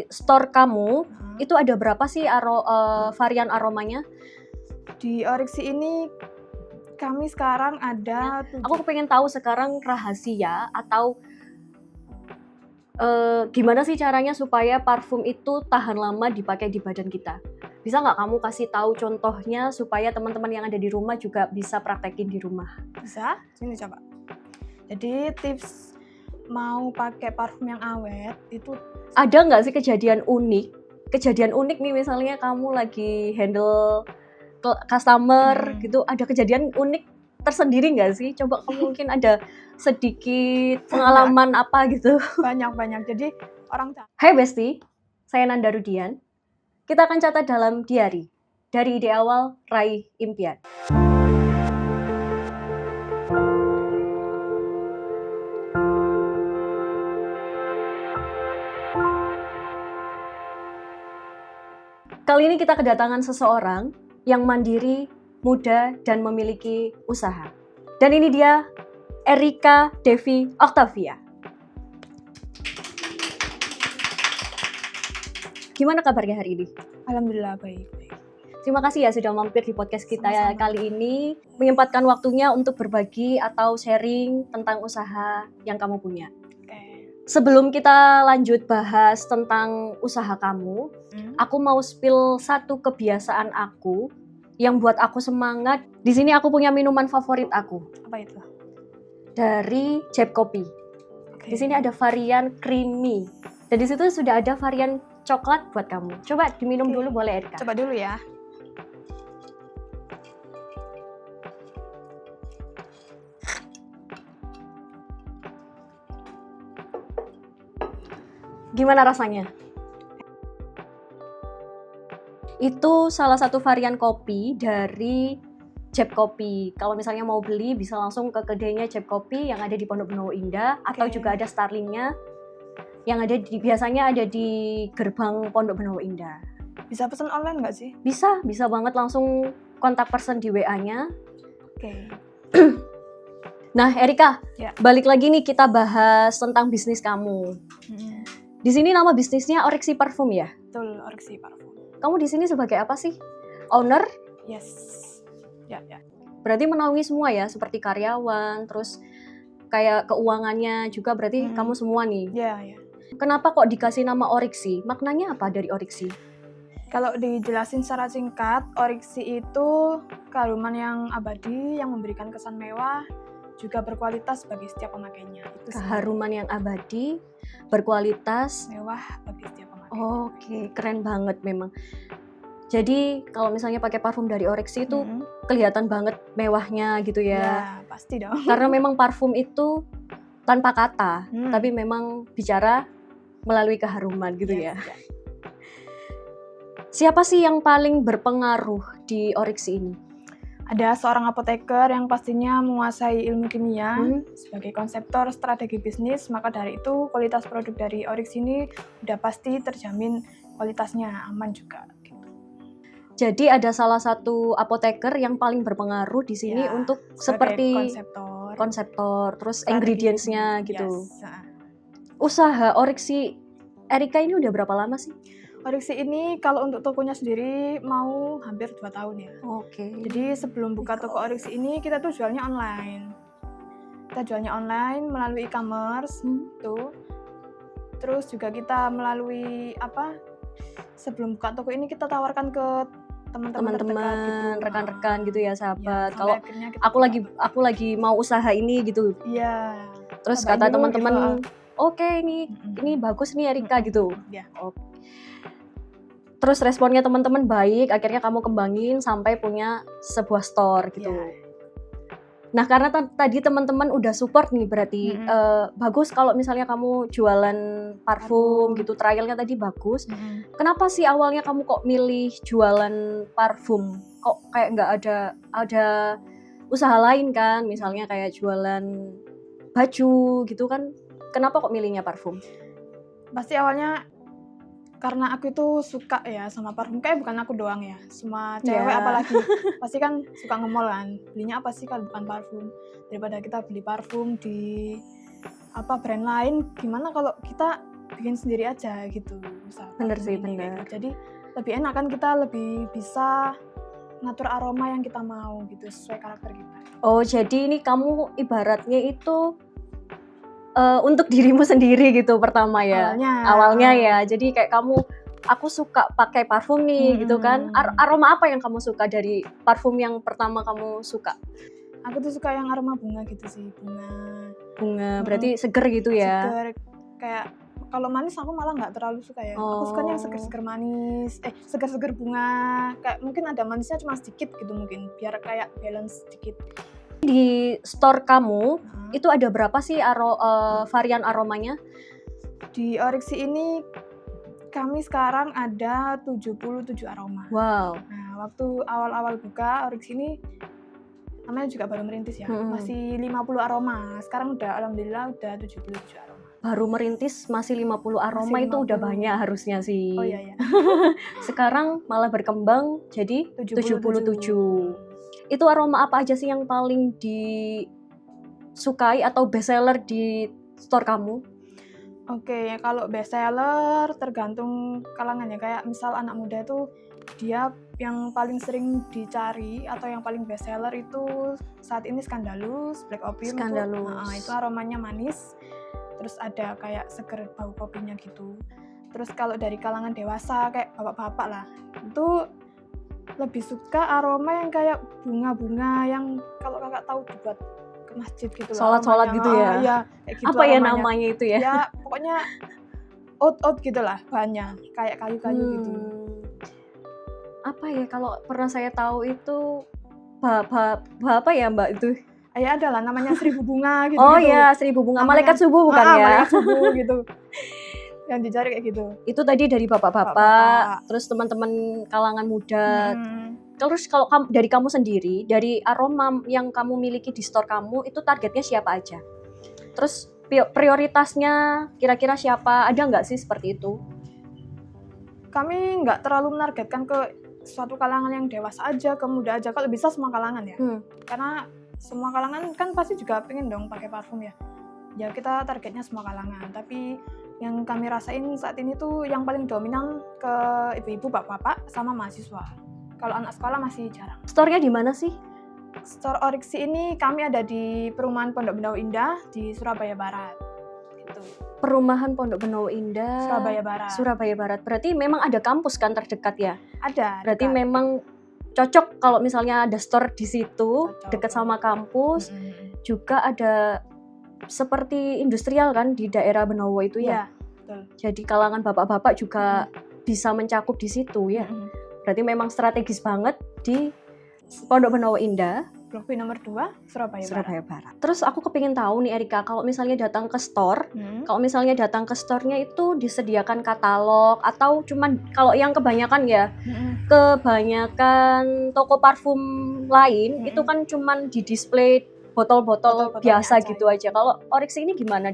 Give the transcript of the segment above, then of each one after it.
store kamu itu ada berapa sih varian aromanya? Di Orixi ini kami sekarang ada Aku pengen tahu sekarang rahasia atau gimana sih caranya supaya parfum itu tahan lama dipakai di badan kita. Bisa nggak kamu kasih tahu contohnya supaya teman-teman yang ada di rumah juga bisa praktekin di rumah? Bisa? Sini coba. Jadi tips mau pakai parfum yang awet itu ada nggak sih kejadian unik nih, misalnya kamu lagi handle customer gitu, ada kejadian unik tersendiri nggak sih? Coba kamu mungkin ada sedikit pengalaman apa gitu. Banyak. Jadi Hai Besti, saya Nanda Rudian. Kita akan catat dalam diary dari ide awal raih impian. Kali ini kita kedatangan seseorang yang mandiri, muda, dan memiliki usaha. Dan ini dia, Erika Devi Octavia. Gimana kabarnya hari ini? Alhamdulillah baik. Terima kasih ya sudah mampir di podcast kita ya kali ini, menyempatkan waktunya untuk berbagi atau sharing tentang usaha yang kamu punya. Sebelum kita lanjut bahas tentang usaha kamu, aku mau spill satu kebiasaan aku yang buat aku semangat. Di sini aku punya minuman favorit aku. Apa itu? Dari Jeb Kopi. Di sini ada varian creamy. Dan di situ sudah ada varian coklat buat kamu. Coba diminum dulu boleh, Erika? Coba dulu ya. Gimana rasanya? Itu salah satu varian kopi dari Jeb Kopi. Kalau misalnya mau beli bisa langsung ke kedainya Jeb Kopi yang ada di Pondok Benua Indah, atau juga ada Starlingnya yang biasanya ada di gerbang Pondok Benua Indah. Bisa pesan online nggak sih? Bisa banget, langsung kontak person di WA-nya. Nah, Erika, balik lagi nih kita bahas tentang bisnis kamu. Di sini nama bisnisnya Orixi Parfum ya? Betul, Orixi Parfum. Kamu di sini sebagai apa sih? Owner? Yes. Ya. Berarti menaungi semua ya, seperti karyawan, terus kayak keuangannya juga berarti kamu semua nih? Iya. Kenapa kok dikasih nama Orixi? Maknanya apa dari Orixi? Kalau dijelasin secara singkat, Orixi itu keharuman yang abadi yang memberikan kesan mewah, juga berkualitas bagi setiap pemakainya. Keharuman yang abadi, berkualitas, mewah bagi setiap pemakainya. Oke, keren banget memang. Jadi kalau misalnya pakai parfum dari Orixi itu kelihatan banget mewahnya gitu ya. Ya, pasti dong. Karena memang parfum itu tanpa kata, tapi memang bicara melalui keharuman gitu ya. Siapa sih yang paling berpengaruh di Orixi ini? Ada seorang apoteker yang pastinya menguasai ilmu kimia sebagai konseptor strategi bisnis, maka dari itu kualitas produk dari Orixi ini udah pasti terjamin kualitasnya aman juga. Gitu. Jadi ada salah satu apoteker yang paling berpengaruh di sini untuk seperti konseptor, terus ingredients-nya gitu. Usaha Orixi Erika ini udah berapa lama sih? Orixi ini kalau untuk tokonya sendiri mau hampir 2 tahun ya. Oke. Jadi sebelum buka toko Orixi ini kita tuh jualnya online. Kita jualnya online melalui e-commerce tuh. Terus juga kita melalui sebelum buka toko ini kita tawarkan ke teman-teman gitu, rekan-rekan gitu ya, sahabat. Kalau aku lagi mau usaha ini gitu. Iya. Terus kata teman-teman, oke, ini bagus nih Erika gitu. Iya. Terus responnya teman-teman baik, akhirnya kamu kembangin sampai punya sebuah store gitu. Nah, karena tadi teman-teman udah support nih berarti bagus kalau misalnya kamu jualan parfum gitu, trialnya tadi bagus. Kenapa sih awalnya kamu kok milih jualan parfum? Kok kayak nggak ada usaha lain kan, misalnya kayak jualan baju gitu kan? Kenapa kok milihnya parfum? Pasti awalnya karena aku itu suka ya sama parfum, kayak bukan aku doang ya, semua cewek apalagi pasti kan suka nge-mall kan, belinya apa sih kalau bukan parfum, daripada kita beli parfum di brand lain, gimana kalau kita bikin sendiri aja gitu. Bener sih, bener. Jadi lebih enak kan, kita lebih bisa ngatur aroma yang kita mau gitu sesuai karakter kita. Oh, jadi ini kamu ibaratnya itu untuk dirimu sendiri gitu pertama ya. Awalnya ya. Jadi kayak kamu, aku suka pakai parfum nih gitu kan. Aroma apa yang kamu suka dari parfum yang pertama kamu suka? Aku tuh suka yang aroma bunga gitu sih, Bunga, berarti seger gitu ya? Seger, kayak kalau manis aku malah nggak terlalu suka ya. Aku sukanya yang seger-seger manis, seger-seger bunga. Kayak mungkin ada manisnya cuma sedikit gitu mungkin, biar kayak balance sedikit. Di store kamu itu ada berapa sih varian aromanya? Di Orixi ini kami sekarang ada 77 aroma. Wow. Nah, waktu awal-awal buka Orixi ini namanya juga baru merintis ya, masih 50 aroma. Sekarang udah alhamdulillah udah 77 aroma. Baru merintis masih 50 aroma, itu udah banyak harusnya sih. Oh iya. Sekarang malah berkembang jadi 77. Itu aroma apa aja sih yang paling disukai atau best seller di store kamu? Oke, kalau best seller tergantung kalangannya. Kayak misal anak muda itu dia yang paling sering dicari atau yang paling best seller itu saat ini Scandalous, Black Opium. Itu aromanya manis. Terus ada kayak seger bau kopinya gitu. Terus kalau dari kalangan dewasa kayak bapak-bapak lah, itu lebih suka aroma yang kayak bunga-bunga yang kalau kakak tahu dibuat ke masjid gitu lah. Sholat-sholat gitu ya? Iya, kayak gitu apa aromanya. Ya namanya itu ya? Ya pokoknya oud gitu lah bahannya, kayak kayu-kayu gitu. Apa ya, kalau pernah saya tahu itu apa ya mbak itu? Ya ada lah namanya 1000 bunga gitu. Oh iya, 1000 bunga, namanya, malaikat subuh bukan ya? Malaikat subuh gitu. Yang dicari kayak gitu. Itu tadi dari bapak-bapak, terus teman-teman kalangan muda. Terus kalau dari kamu sendiri, dari aroma yang kamu miliki di store kamu, itu targetnya siapa aja? Terus prioritasnya kira-kira siapa? Ada nggak sih seperti itu? Kami nggak terlalu menargetkan ke suatu kalangan yang dewasa aja, ke muda aja. Kalau bisa semua kalangan ya. Karena semua kalangan kan pasti juga pengen dong pakai parfum ya. Ya kita targetnya semua kalangan. Tapi yang kami rasain saat ini tuh yang paling dominan ke ibu-ibu, bapak-bapak, sama mahasiswa. Kalau anak sekolah masih jarang. Store-nya di mana sih? Store Orixi ini kami ada di perumahan Pondok Benau Indah di Surabaya Barat. Gitu. Perumahan Pondok Benau Indah, Surabaya Barat. Berarti memang ada kampus kan terdekat ya? Ada. Berarti memang cocok kalau misalnya ada store di situ, dekat sama kampus. Juga ada seperti industrial kan di daerah Benowo itu ya? Betul. Jadi kalangan bapak-bapak juga bisa mencakup di situ ya? Berarti memang strategis banget di Pondok Benowo Indah. Blok B nomor 2, Surabaya Barat. Terus aku kepingin tahu nih Erika, kalau misalnya datang ke store, kalau misalnya datang ke store-nya itu disediakan katalog atau cuman, kalau yang kebanyakan ya, kebanyakan toko parfum lain itu kan cuman di display botol-botol biasa gitu aja. Kalau Orixi ini gimana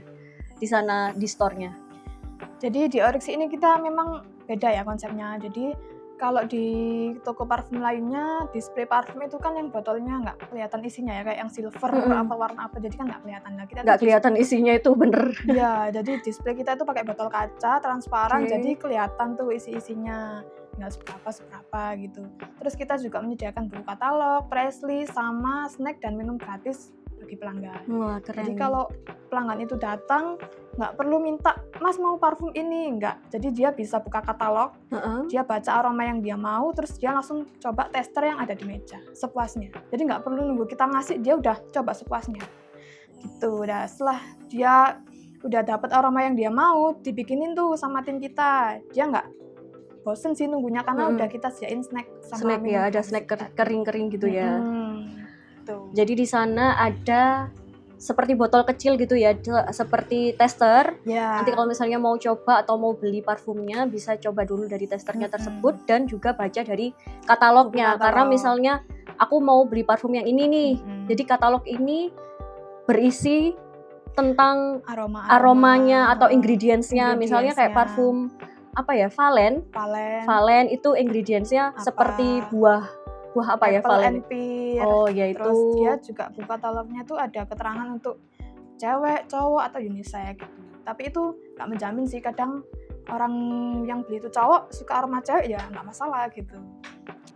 di sana di store-nya? Jadi di Orixi ini kita memang beda ya konsepnya. Jadi kalau di toko parfum lainnya, display parfum itu kan yang botolnya nggak kelihatan isinya ya, kayak yang silver atau warna apa, jadi kan nggak kelihatan. Nah, kita nggak kelihatan isinya itu bener. Iya, jadi display kita itu pakai botol kaca transparan, jadi kelihatan tuh isi-isinya, nggak seberapa gitu. Terus kita juga menyediakan buku katalog, press list, sama snack dan minum gratis bagi pelanggan. Wah, keren. Jadi kalau pelanggan itu datang, nggak perlu minta, Mas mau parfum ini, nggak. Jadi dia bisa buka katalog, dia baca aroma yang dia mau, terus dia langsung coba tester yang ada di meja, sepuasnya. Jadi nggak perlu nunggu kita ngasih, dia udah coba sepuasnya. Gitu, udah setelah dia udah dapat aroma yang dia mau, dibikinin tuh sama tim kita. Dia nggak bosen sih nunggunya, karena udah kita sediain snack sama minum. Ya, ada snack kering-kering gitu ya. Jadi di sana ada seperti botol kecil gitu ya, seperti tester. Nanti kalau misalnya mau coba atau mau beli parfumnya, bisa coba dulu dari testernya tersebut dan juga baca dari katalognya. Karena misalnya aku mau beli parfum yang ini nih, jadi katalog ini berisi tentang aromanya atau ingredients-nya. Misalnya kayak parfum apa ya, Valen itu ingredients-nya seperti buah apa ya, Valen? Oh ya itu. Terus dia juga buku katalognya tuh ada keterangan untuk cewek, cowok atau unisex gitu. Tapi itu nggak menjamin sih, kadang orang yang beli itu cowok suka aroma cewek ya nggak masalah gitu.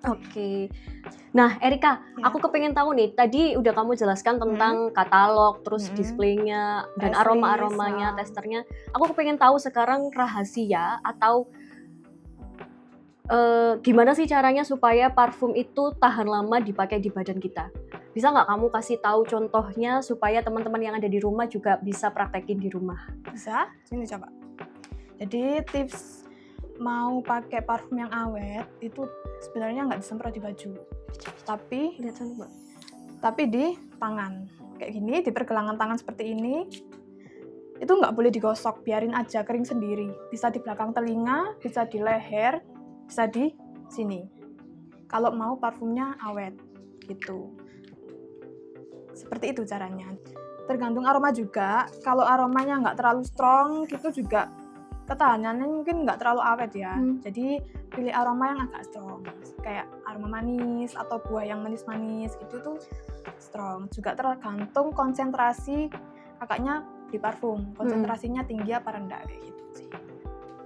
Oke. Nah, Erika, Ya. aku kepengen tahu nih. Tadi udah kamu jelaskan tentang katalog, terus displaynya, dan Press list, aroma-aromanya, testernya. Aku kepengen tahu sekarang rahasia atau gimana sih caranya supaya parfum itu tahan lama dipakai di badan kita? Bisa nggak kamu kasih tahu contohnya supaya teman-teman yang ada di rumah juga bisa praktekin di rumah? Bisa? Sini coba. Jadi tips mau pakai parfum yang awet itu sebenarnya nggak disemprot di baju, tapi Lihat sana, Mbak. tapi di tangan kayak gini, di pergelangan tangan seperti ini. Itu nggak boleh digosok, biarin aja kering sendiri. Bisa di belakang telinga, bisa di leher, bisa di sini. Kalau mau parfumnya awet gitu. Seperti itu caranya. Tergantung aroma juga. Kalau aromanya nggak terlalu strong gitu juga ketahanannya mungkin nggak terlalu awet ya. Jadi pilih aroma yang agak strong, kayak aroma manis atau buah yang manis-manis gitu tuh strong. Juga tergantung konsentrasi kakaknya di parfum, konsentrasinya tinggi apa rendah kayak gitu sih.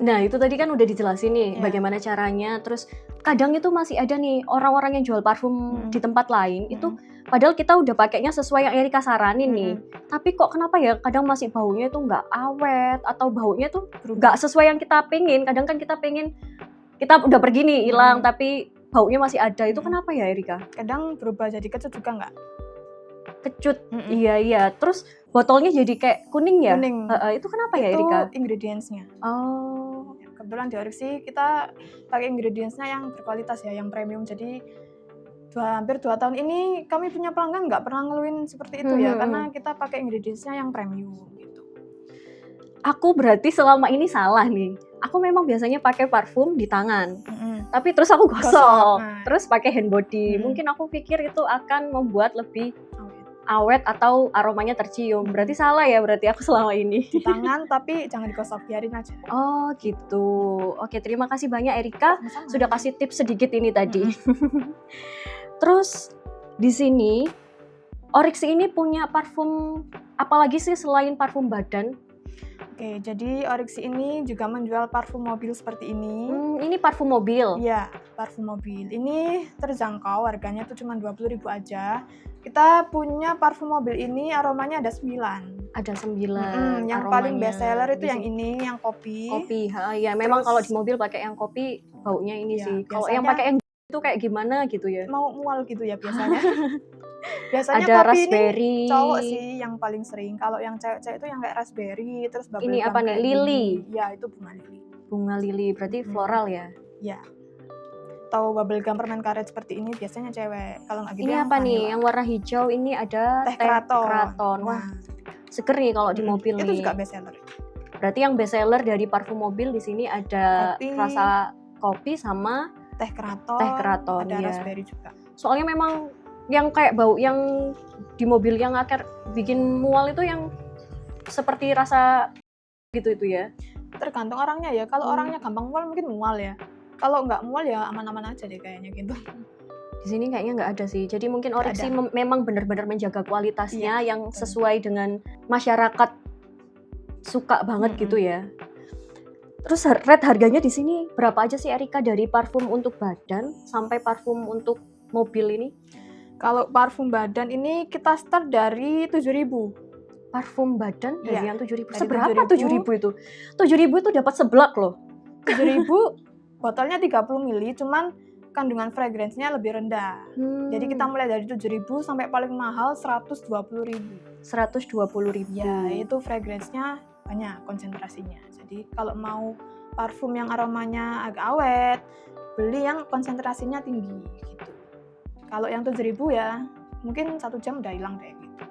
Nah, itu tadi kan udah dijelasin nih bagaimana caranya. Terus kadang itu masih ada nih orang-orang yang jual parfum di tempat lain itu padahal kita udah pakainya sesuai yang Erika saranin nih. Tapi kok kenapa ya kadang masih baunya itu nggak awet atau baunya tuh nggak sesuai yang kita pengen. Kadang kan kita pengen, kita udah pergi nih hilang tapi baunya masih ada. Itu kenapa ya Erika? Kadang berubah jadi kecut juga nggak? Kecut, iya. Terus botolnya jadi kayak kuning ya? Kuning. Itu kenapa ya Erika? Itu ingredients-nya. Oh. Kebetulan di Orixi kita pakai ingredients-nya yang berkualitas ya, yang premium. Jadi hampir 2 tahun ini kami punya pelanggan nggak pernah ngeluhin seperti itu ya, karena kita pakai ingredients-nya yang premium gitu. Aku berarti selama ini salah nih. Aku memang biasanya pakai parfum di tangan, tapi terus aku gosok, terus pakai hand body. Mungkin aku pikir itu akan membuat lebih awet atau aromanya tercium. Berarti salah ya berarti aku selama ini. Di tangan tapi jangan digosok, biarin aja. Oh gitu. Oke, terima kasih banyak Erika sudah kasih tips sedikit ini tadi. Terus di sini Orixi ini punya parfum apalagi sih selain parfum badan? Oke, jadi Orixi ini juga menjual parfum mobil seperti ini. Ini parfum mobil? Iya, parfum mobil. Ini terjangkau, harganya tuh cuma 20.000 aja. Kita punya parfum mobil ini aromanya ada 9. Ada 9 yang paling best seller itu yang ini, yang kopi. Kopi, ya memang kalau di mobil pakai yang kopi baunya ini sih. Kalau yang pakai yang itu kayak gimana gitu ya? Mau mual gitu ya biasanya. Biasanya ada kopi raspberry. Ini cowok sih yang paling sering. Kalau yang cewek-cewek itu yang kayak raspberry, terus bubble ini apa nih? Lili. Iya, itu bunga lili. Bunga lili berarti floral ya? Iya. Atau bubble gum permen karet seperti ini biasanya cewek. Kalau nggak gitu ini apa nih? Yang warna hijau ini ada teh keraton. Wah, seger nih kalau di mobil itu nih. Itu juga best seller. Berarti yang best seller dari parfum mobil di sini ada kopi, rasa kopi sama teh keraton. Ada raspberry juga. Soalnya memang yang kayak bau yang di mobil yang akhir bikin mual itu yang seperti rasa gitu itu ya. Tergantung orangnya ya. Kalau orangnya gampang mual mungkin mual ya. Kalau nggak mual ya aman-aman aja deh kayaknya gitu. Di sini kayaknya nggak ada sih. Jadi mungkin Orixi memang benar-benar menjaga kualitasnya yang sesuai dengan masyarakat suka banget gitu ya. Terus rate harganya di sini berapa aja sih Erika dari parfum untuk badan sampai parfum untuk mobil ini? Kalau parfum badan ini kita start dari 7.000. Parfum badan dari yang 7.000. Seberapa 7.000 itu? 7.000 itu dapat seblak loh. 7.000 botolnya 30 ml, cuman kandungan fragrance-nya lebih rendah. Jadi kita mulai dari 7.000 sampai paling mahal 120.000. 120.000. Ya, itu fragrance-nya banyak konsentrasinya. Jadi kalau mau parfum yang aromanya agak awet, beli yang konsentrasinya tinggi gitu. Kalau yang 7.000 ya mungkin 1 jam udah hilang deh gitu.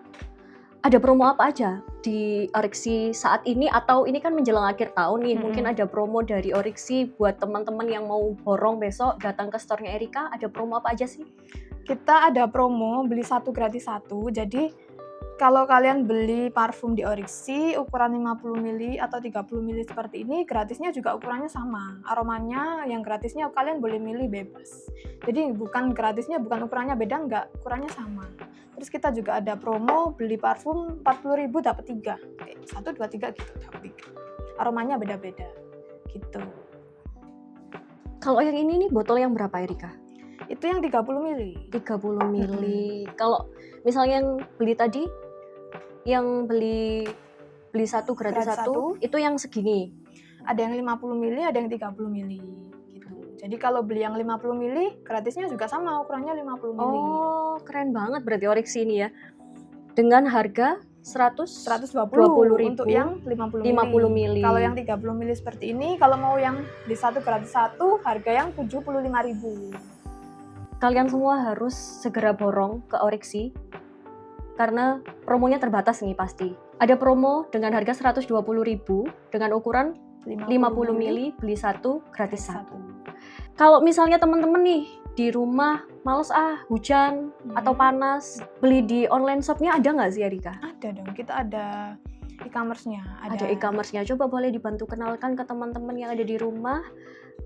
Ada promo apa aja di Orixi saat ini atau ini kan menjelang akhir tahun nih, mungkin ada promo dari Orixi buat teman-teman yang mau borong besok datang ke store-nya Erika, ada promo apa aja sih? Kita ada promo beli 1 gratis 1. Jadi kalau kalian beli parfum di Orixi ukuran 50 ml atau 30 ml seperti ini, gratisnya juga ukurannya sama. Aromanya yang gratisnya kalian boleh milih bebas. Jadi gratisnya bukan ukurannya beda, enggak, ukurannya sama. Terus kita juga ada promo beli parfum 40.000 dapat 3. Oke, 1, 2, 3 gitu dapat 3. aromanya beda-beda gitu. Kalau yang ini nih botol yang berapa Erika? Itu yang 30 mili. 30 mili. Kalau misalnya yang beli tadi, yang beli satu gratis satu, itu yang segini. Ada yang 50 mili, ada yang 30 mili gitu. Jadi kalau beli yang 50 mili, gratisnya juga sama, ukurannya 50 mili. Oh, keren banget berarti Oryxi ini ya. Dengan harga 120 ribu untuk yang 50 mili. Kalau yang 30 mili seperti ini, kalau mau yang beli satu gratis satu, harga yang 75.000. Kalian semua harus segera borong ke Oryxi karena promonya terbatas nih pasti. Ada promo dengan harga 120.000 dengan ukuran 50 mili, beli satu gratis satu. Kalau misalnya teman-teman nih di rumah males hujan atau panas, beli di online shopnya ada nggak sih Erika? Ada dong, kita ada e-commerce-nya. Ada e-commerce-nya, coba boleh dibantu kenalkan ke teman-teman yang ada di rumah.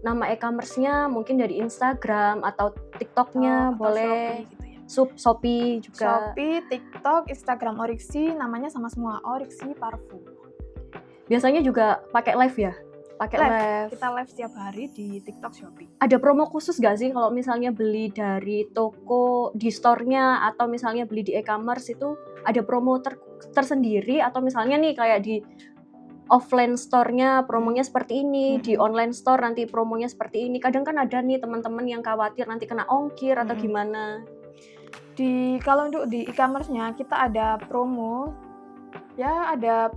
Nama e-commerce-nya mungkin dari Instagram atau TikTok-nya boleh. Shopee, gitu ya. Shopee juga. Shopee, TikTok, Instagram Oryxi, namanya sama semua, Oryxi Parfum. Biasanya juga pakai live ya? Pakai live. Kita live setiap hari di TikTok, Shopee. Ada promo khusus gak sih kalau misalnya beli dari toko di store-nya atau misalnya beli di e-commerce itu ada promo tersendiri atau misalnya nih kayak di offline store-nya promonya seperti ini, di online store nanti promonya seperti ini. Kadang kan ada nih teman-teman yang khawatir nanti kena ongkir atau gimana. Kalau untuk di e-commerce-nya kita ada promo, ya ada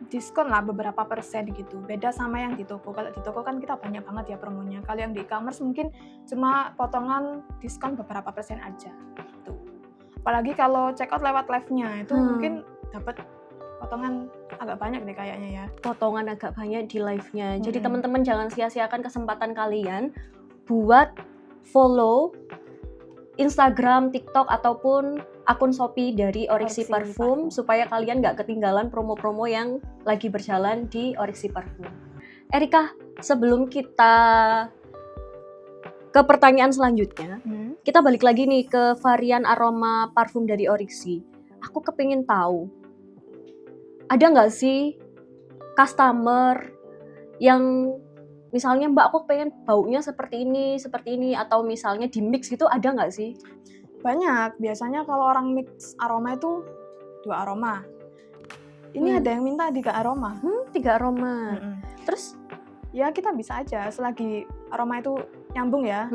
diskon lah beberapa persen gitu. Beda sama yang di toko. Kalau di toko kan kita banyak banget ya promonya. Kalau yang di e-commerce mungkin cuma potongan diskon beberapa persen aja gitu. Apalagi kalau check out lewat live-nya itu mungkin dapat potongan agak banyak deh kayaknya ya. Potongan agak banyak di live-nya. Jadi teman-teman jangan sia-siakan kesempatan kalian buat follow Instagram, TikTok ataupun akun Shopee dari Oryxi Parfum supaya kalian nggak ketinggalan promo-promo yang lagi berjalan di Oryxi Parfum. Erika, sebelum kita ke pertanyaan selanjutnya, kita balik lagi nih ke varian aroma parfum dari Oryxi. Aku kepingin tahu, ada nggak sih customer yang misalnya Mbak aku pengen baunya seperti ini atau misalnya di mix gitu, ada nggak sih? Banyak, biasanya kalau orang mix aroma itu 2 aroma. Ini ada yang minta 3 aroma. 3 aroma. Terus ya kita bisa aja selagi aroma itu nyambung ya.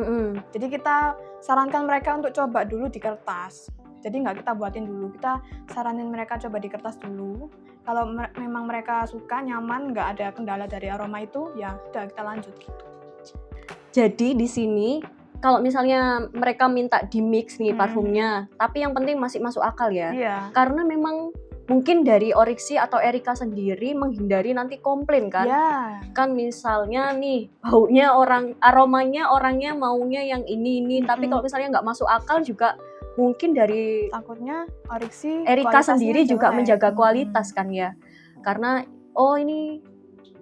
Jadi kita sarankan mereka untuk coba dulu di kertas. Jadi nggak kita buatin dulu, kita saranin mereka coba di kertas dulu. Kalau memang mereka suka, nyaman, nggak ada kendala dari aroma itu, ya udah kita lanjut gitu. Jadi di sini kalau misalnya mereka minta di mix nih parfumnya, tapi yang penting masih masuk akal ya. Iya. Karena memang mungkin dari Oryxi atau Erika sendiri menghindari nanti komplain kan. Ya. Kan misalnya nih baunya aromanya orangnya maunya yang ini, tapi kalau misalnya nggak masuk akal juga mungkin dari takutnya Oryxi Erika sendiri juga menjaga kualitas kan ya. Karena ini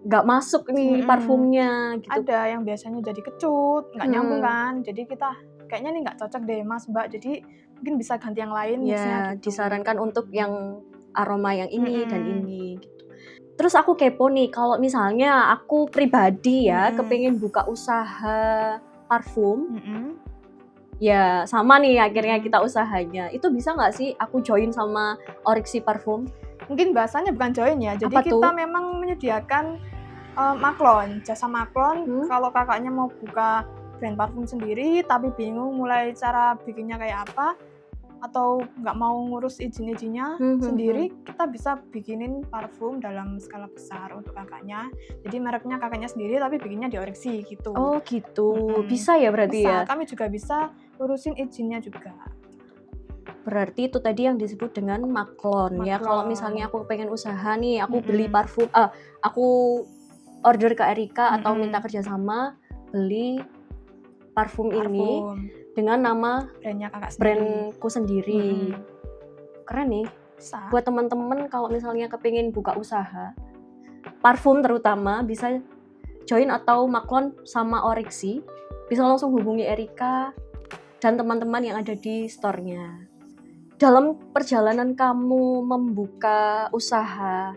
nggak masuk nih parfumnya gitu. Ada yang biasanya jadi kecut, nggak nyambung kan. Jadi kita kayaknya nih nggak cocok deh Mas Mbak. Jadi mungkin bisa ganti yang lain. Ya, gitu. Disarankan untuk yang aroma yang ini dan ini gitu. Terus aku kepo nih, kalau misalnya aku pribadi ya kepengin buka usaha parfum, ya sama nih akhirnya kita usahanya. Itu bisa nggak sih aku join sama Oryxi Parfum? Mungkin bahasanya bukan join ya. Jadi kita memang menyediakan maklon, jasa maklon. Kalau kakaknya mau buka brand parfum sendiri tapi bingung mulai cara bikinnya kayak apa, atau nggak mau ngurus izin-izinnya sendiri, kita bisa bikinin parfum dalam skala besar untuk kakaknya. Jadi mereknya kakaknya sendiri tapi bikinnya di Oryxi gitu. Oh gitu, bisa ya berarti bisa. ya? Kami juga bisa urusin izinnya juga. Berarti itu tadi yang disebut dengan maklon. Ya. Kalau misalnya aku pengen usaha nih, aku beli parfum, aku order ke Erika atau minta kerjasama beli parfum ini dengan nama brandku sendiri. Keren nih. Bisa. Buat teman-teman kalau misalnya kepingin buka usaha parfum terutama, bisa join atau maklon sama Oryxi, bisa langsung hubungi Erika dan teman-teman yang ada di store-nya. Dalam perjalanan kamu membuka usaha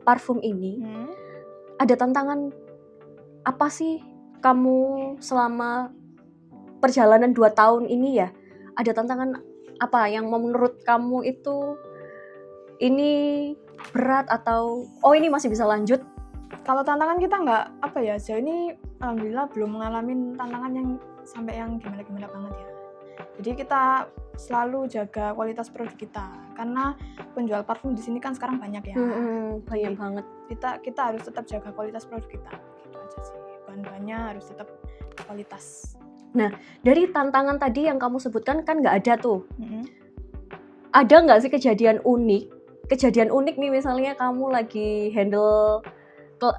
parfum ini, ada tantangan apa sih kamu selama perjalanan 2 tahun ini ya? Ada tantangan apa yang menurut kamu itu ini berat atau ini masih bisa lanjut? Kalau tantangan kita nggak apa ya, sejauh ini alhamdulillah belum mengalami tantangan yang sampai yang gimana-gimana banget ya. Jadi kita selalu jaga kualitas produk kita karena penjual parfum di sini kan sekarang banyak ya. Banyak banget. Kita harus tetap jaga kualitas produk kita. Gitu aja sih. Bahan-bahannya harus tetap kualitas. Nah, dari tantangan tadi yang kamu sebutkan kan nggak ada tuh. Ada nggak sih kejadian unik? Kejadian unik nih misalnya kamu lagi handle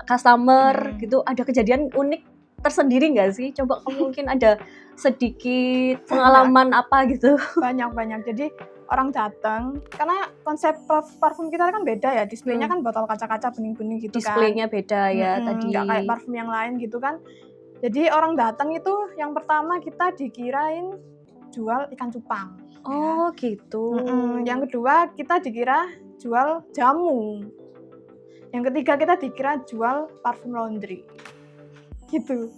customer gitu, ada kejadian unik tersendiri nggak sih? Coba kamu mungkin ada sedikit pengalaman apa gitu. Banyak. Jadi orang datang, karena konsep parfum kita kan beda ya, displaynya kan botol kaca-kaca bening-bening gitu kan. Displaynya beda ya tadi. Nggak kayak parfum yang lain gitu kan. Jadi orang datang itu yang pertama kita dikirain jual ikan cupang. Oh ya. Gitu. Yang kedua kita dikira jual jamu. Yang ketiga kita dikira jual parfum laundry. Gitu.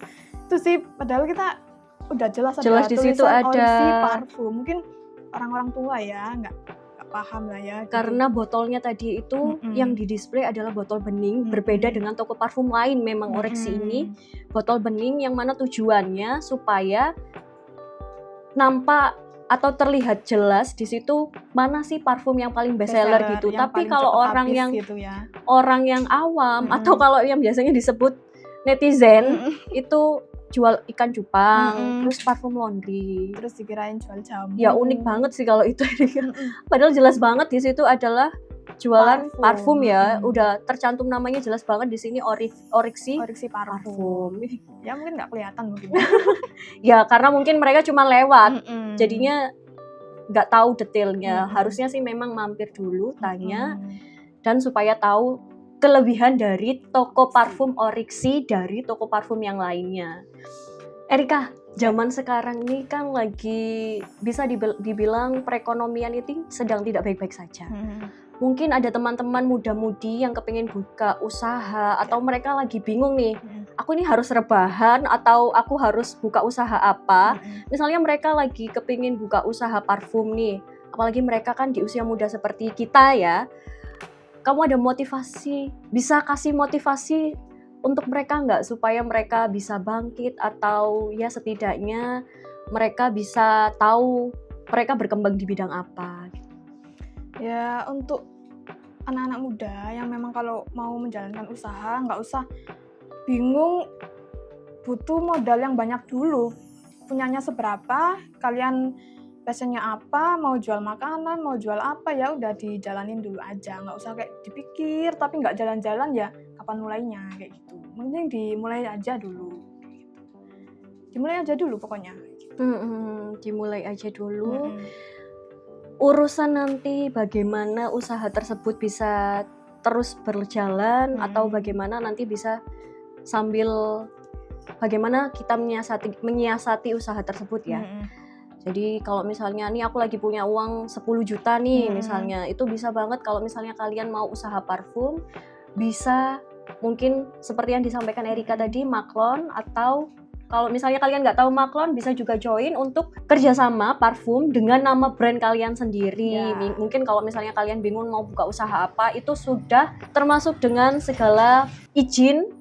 Itu sih padahal kita udah jelas ada di situ tulisan ada origin parfum. Mungkin orang-orang tua ya nggak paham lah ya. Gitu. Karena botolnya tadi itu yang di display adalah botol bening, berbeda dengan toko parfum lain. Memang Oreksi ini botol bening yang mana tujuannya supaya nampak atau terlihat jelas di situ mana sih parfum yang paling bestseller gitu. Tapi kalau orang yang gitu ya. Orang yang awam atau kalau yang biasanya disebut netizen itu jual ikan cupang, terus parfum laundry, terus dikirain jual jamu. Ya unik banget sih kalau itu. Padahal jelas banget di situ adalah jualan parfum ya. Udah tercantum namanya jelas banget di sini Oreksi parfum. Ya mungkin nggak kelihatan mungkin. Ya karena mungkin mereka cuma lewat. Jadinya nggak tahu detailnya. Harusnya sih memang mampir dulu tanya dan supaya tahu kelebihan dari toko parfum Oreksi dari toko parfum yang lainnya. Erika, zaman sekarang ini kan lagi bisa dibilang perekonomian itu sedang tidak baik-baik saja. Mungkin ada teman-teman muda-mudi yang kepengen buka usaha atau mereka lagi bingung nih, aku ini harus rebahan atau aku harus buka usaha apa. Misalnya mereka lagi kepengen buka usaha parfum nih, apalagi mereka kan di usia muda seperti kita ya. Kamu ada motivasi, bisa kasih motivasi untuk mereka nggak supaya mereka bisa bangkit atau ya setidaknya mereka bisa tahu mereka berkembang di bidang apa? Ya untuk anak-anak muda yang memang kalau mau menjalankan usaha nggak usah bingung, butuh modal yang banyak dulu. Punyanya seberapa, kalian passionnya apa, mau jual makanan, mau jual apa, ya udah dijalanin dulu aja, nggak usah kayak dipikir tapi nggak jalan-jalan ya kapan mulainya kayak gitu. Mending dimulai aja dulu, gitu. Dimulai aja dulu pokoknya. Gitu. Dimulai aja dulu. Urusan nanti bagaimana usaha tersebut bisa terus berjalan atau bagaimana nanti bisa sambil bagaimana kita menyiasati usaha tersebut ya. Jadi kalau misalnya nih aku lagi punya uang 10 juta nih misalnya, itu bisa banget kalau misalnya kalian mau usaha parfum, bisa mungkin seperti yang disampaikan Erika tadi, maklon, atau kalau misalnya kalian nggak tahu maklon, bisa juga join untuk kerjasama parfum dengan nama brand kalian sendiri. Mungkin kalau misalnya kalian bingung mau buka usaha apa, itu sudah termasuk dengan segala izin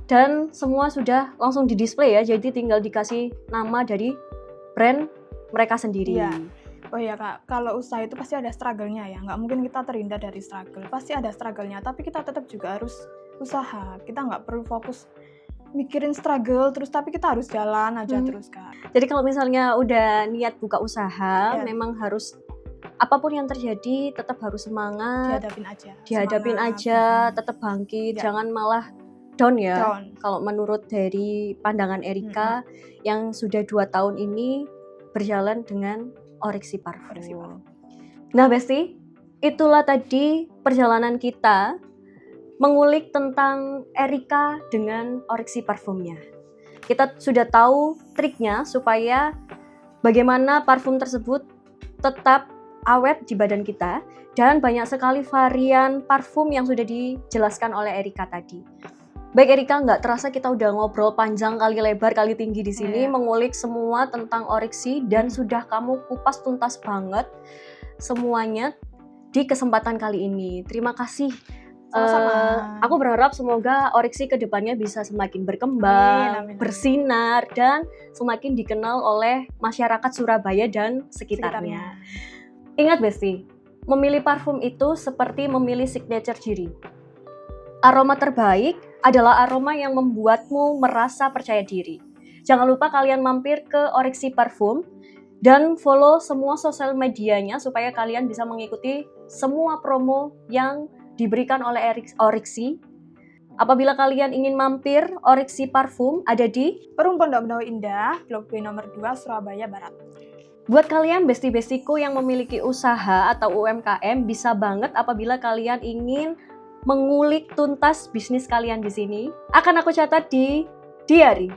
dan semua sudah langsung di display ya, jadi tinggal dikasih nama dari brand mereka sendiri. Ya. Oh ya Kak, kalau usaha itu pasti ada struggle-nya ya, nggak mungkin kita terhindar dari struggle, pasti ada struggle-nya, tapi kita tetap juga harus usaha, kita nggak perlu fokus mikirin struggle terus, tapi kita harus jalan aja terus Kak. Jadi kalau misalnya udah niat buka usaha, memang harus apapun yang terjadi tetap harus semangat, dihadapin aja, tetap bangkit, jangan malah down ya. Kalau menurut dari pandangan Erika yang sudah 2 tahun ini berjalan dengan Oreksi Parfum. Nah Besti, itulah tadi perjalanan kita mengulik tentang Erika dengan Oreksi Parfumnya. Kita sudah tahu triknya supaya bagaimana parfum tersebut tetap awet di badan kita, dan banyak sekali varian parfum yang sudah dijelaskan oleh Erika tadi. Baik Erika, nggak terasa kita udah ngobrol panjang kali lebar kali tinggi di sini, Iya. mengulik semua tentang Oriksi dan sudah kamu kupas tuntas banget semuanya di kesempatan kali ini. Terima kasih. Sama-sama. Aku berharap semoga Oriksi kedepannya bisa semakin berkembang, Amin. bersinar, dan semakin dikenal oleh masyarakat Surabaya dan sekitarnya. Ingat Besti, memilih parfum itu seperti memilih signature diri. Aroma terbaik adalah aroma yang membuatmu merasa percaya diri. Jangan lupa kalian mampir ke Oriksi Parfum dan follow semua sosial medianya supaya kalian bisa mengikuti semua promo yang diberikan oleh Oriksi. Apabila kalian ingin mampir, Oriksi Parfum ada di Perum Pondok Bendau Indah, Blok B nomor 2, Surabaya Barat. Buat kalian besti-bestiku yang memiliki usaha atau UMKM, bisa banget apabila kalian ingin mengulik tuntas bisnis kalian di sini. Akan aku catat di diary.